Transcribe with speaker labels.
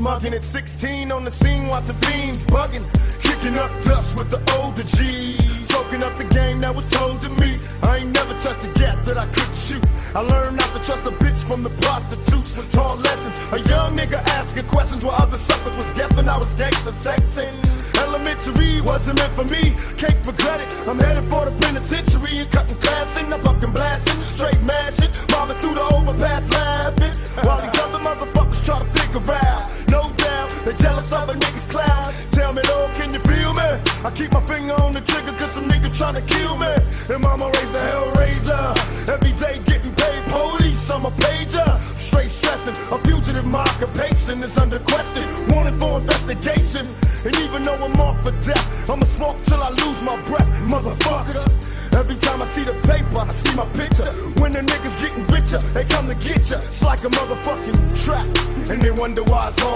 Speaker 1: mugging at 16 on the scene, watching fiends bugging, kicking up dust with the older G's, soaking up the game that was told to me. I ain't never touched a gap that I couldn't shoot. I learned not to trust a bitch from the prostitutes. Taught lessons, a young nigga asking questions while other suckers was guessing I was gangster sexing. Elementary wasn't meant for me, can't regret it. I'm headed for the penitentiary and cutting class in, I'm pumpkin blasting, straight mashing, mobbing through the overpass laughing, while these other motherfuckers try to figure out. No doubt, they jealous of a nigga's cloud. Tell me though, can you feel me? I keep my finger on the trigger cause some nigga tryna kill me. And mama raised the hellraiser, every day getting paid police, I'm a pager. Straight stressing, a fugitive, my occupation is under question, wanted for investigation. And even though I'm off for death, I'ma smoke till I lose my breath, motherfucker. Every time I see the paper, I see my picture. When the niggas getting richer, they come to get ya. It's like a motherfucking trap, and they wonder why it's hard.